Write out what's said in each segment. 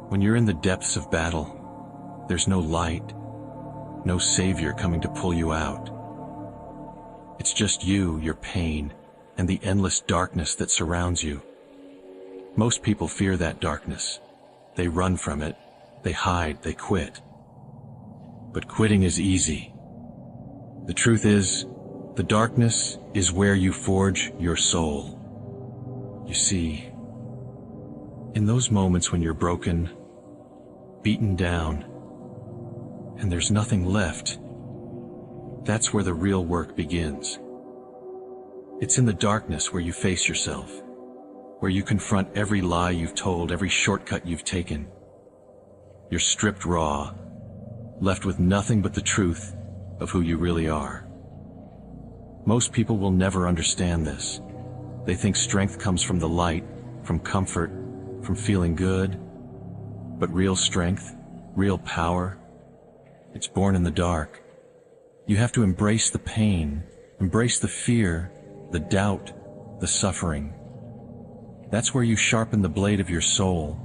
When you're in the depths of battle, there's no light, no savior coming to pull you out. It's just you, your pain, and the endless darkness that surrounds you. Most people fear that darkness. They run from it, they hide, they quit. But quitting is easy. The truth is, the darkness is where you forge your soul. You see, in those moments when you're broken, beaten down, and there's nothing left, that's where the real work begins. It's in the darkness where you face yourself, where you confront every lie you've told, every shortcut you've taken. You're stripped raw, left with nothing but the truth of who you really are. Most people will never understand this. They think strength comes from the light, from comfort, from feeling good. But real strength, real power, it's born in the dark. You have to embrace the pain, embrace the fear, the doubt, the suffering. That's where you sharpen the blade of your soul.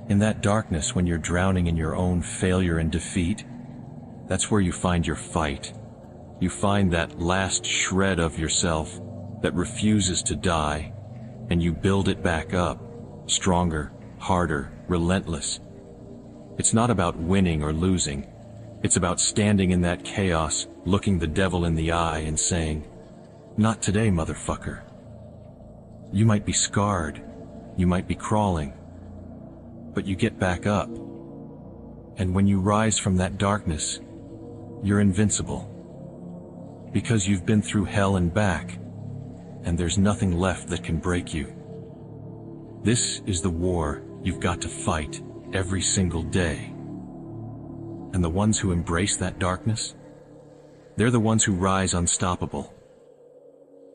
In that darkness, when you're drowning in your own failure and defeat, that's where you find your fight. You find that last shred of yourself that refuses to die, and you build it back up, stronger, harder, relentless. It's not about winning or losing. It's about standing in that chaos, looking the devil in the eye and saying, "Not today, motherfucker." You might be scarred, you might be crawling, but you get back up. And when you rise from that darkness, you're invincible. Because you've been through hell and back, and there's nothing left that can break you. This is the war you've got to fight every single day. And the ones who embrace that darkness, they're the ones who rise unstoppable.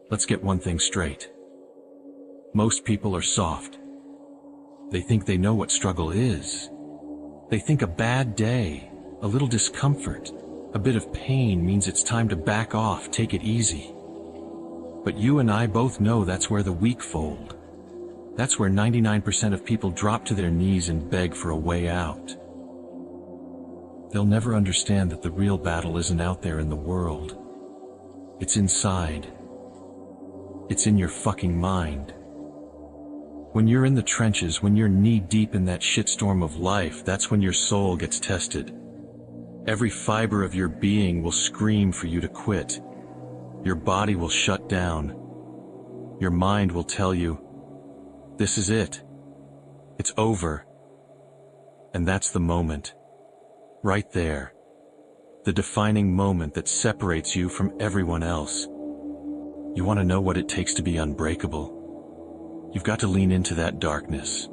Let's get one thing straight. Most people are soft. They think they know what struggle is. They think a bad day, a little discomfort, a bit of pain means it's time to back off, take it easy. But you and I both know that's where the weak fold. That's where 99% of people drop to their knees and beg for a way out. They'll never understand that the real battle isn't out there in the world. It's inside. It's in your fucking mind. When you're in the trenches, when you're knee-deep in that shitstorm of life, that's when your soul gets tested. Every fiber of your being will scream for you to quit. Your body will shut down. Your mind will tell you, this is it. It's over. And that's the moment. Right there. The defining moment that separates you from everyone else. You want to know what it takes to be unbreakable? You've got to lean into that darkness.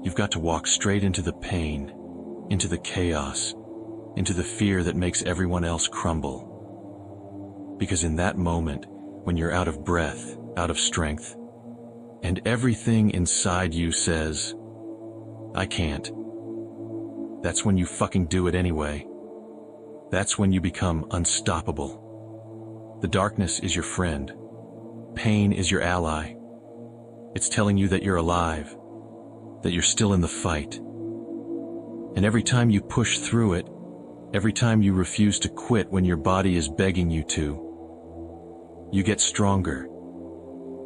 You've got to walk straight into the pain, into the chaos, into the fear that makes everyone else crumble. Because in that moment, when you're out of breath, out of strength, and everything inside you says, I can't, that's when you fucking do it anyway. That's when you become unstoppable. The darkness is your friend. Pain is your ally. It's telling you that you're alive, that you're still in the fight. And every time you push through it, every time you refuse to quit when your body is begging you to, you get stronger.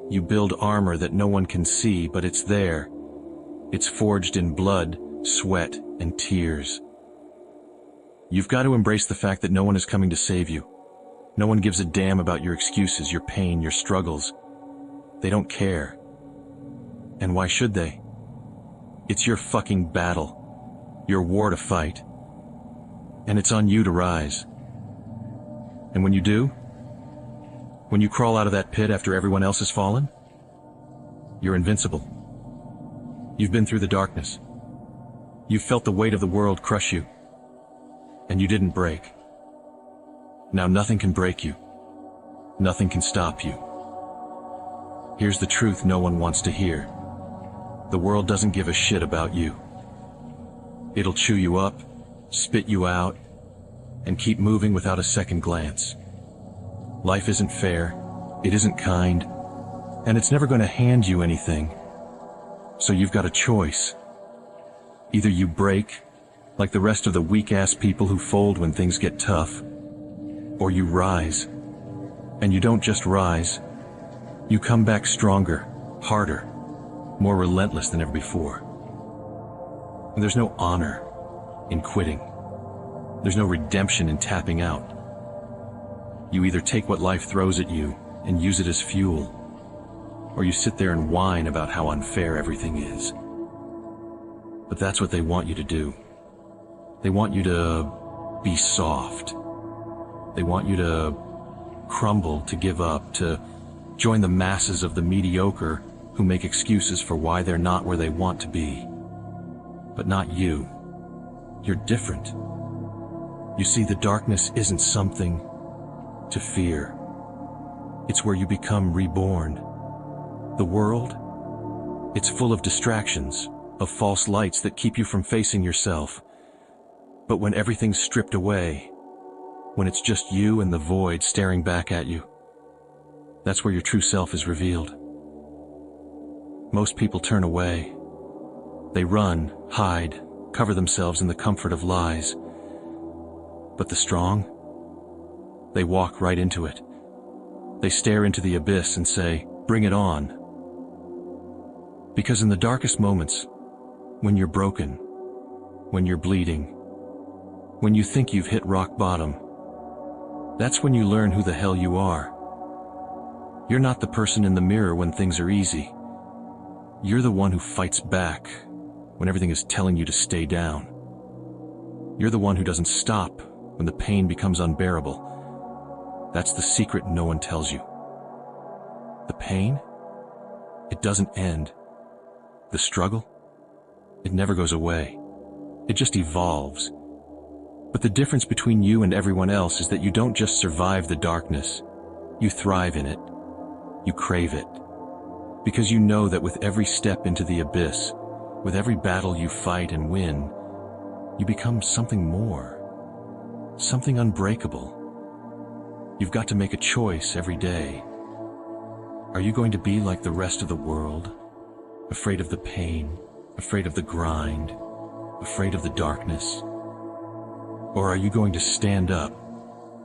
You build armor that no one can see, but it's there. It's forged in blood, sweat, and tears. You've got to embrace the fact that no one is coming to save you. No one gives a damn about your excuses, your pain, your struggles. They don't care. And why should they? It's your fucking battle, your war to fight. And it's on you to rise. And when you do, when you crawl out of that pit after everyone else has fallen, you're invincible. You've been through the darkness. You've felt the weight of the world crush you. And you didn't break. Now nothing can break you. Nothing can stop you. Here's the truth no one wants to hear. The world doesn't give a shit about you. It'll chew you up, spit you out, and keep moving without a second glance. Life isn't fair, it isn't kind, and it's never going to hand you anything. So you've got a choice. Either you break, like the rest of the weak-ass people who fold when things get tough, or you rise. And you don't just rise. You come back stronger, harder, more relentless than ever before. And there's no honor in quitting. There's no redemption in tapping out. You either take what life throws at you and use it as fuel, or you sit there and whine about how unfair everything is. But that's what they want you to do. They want you to be soft. They want you to crumble, to give up, to join the masses of the mediocre who make excuses for why they're not where they want to be. But not you. You're different. You see, the darkness isn't something to fear. It's where you become reborn. The world, it's full of distractions, of false lights that keep you from facing yourself. But when everything's stripped away, when it's just you and the void staring back at you, that's where your true self is revealed. Most people turn away. They run, hide, cover themselves in the comfort of lies. But the strong, they walk right into it. They stare into the abyss and say, "Bring it on." Because in the darkest moments, when you're broken, when you're bleeding, when you think you've hit rock bottom, that's when you learn who the hell you are. You're not the person in the mirror when things are easy. You're the one who fights back when everything is telling you to stay down. You're the one who doesn't stop when the pain becomes unbearable. That's the secret no one tells you. The pain, it doesn't end. The struggle, it never goes away. It just evolves. But the difference between you and everyone else is that you don't just survive the darkness. You thrive in it. You crave it. Because you know that with every step into the abyss, with every battle you fight and win, you become something more. Something unbreakable. You've got to make a choice every day. Are you going to be like the rest of the world? Afraid of the pain, afraid of the grind, afraid of the darkness? Or are you going to stand up,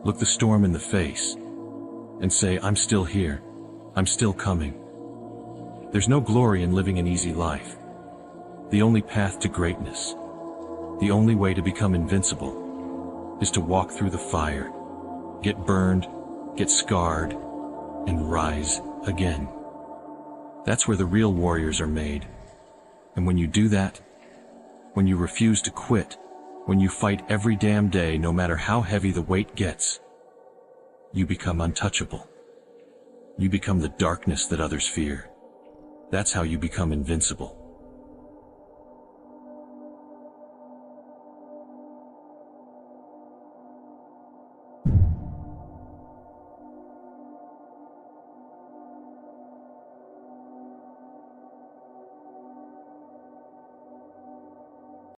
look the storm in the face, and say, "I'm still here, I'm still coming"? There's no glory in living an easy life. The only path to greatness, the only way to become invincible, is to walk through the fire, get burned, get scarred, and rise again. That's where the real warriors are made. And when you do that, when you refuse to quit, when you fight every damn day no matter how heavy the weight gets, you become untouchable. You become the darkness that others fear. That's how you become invincible.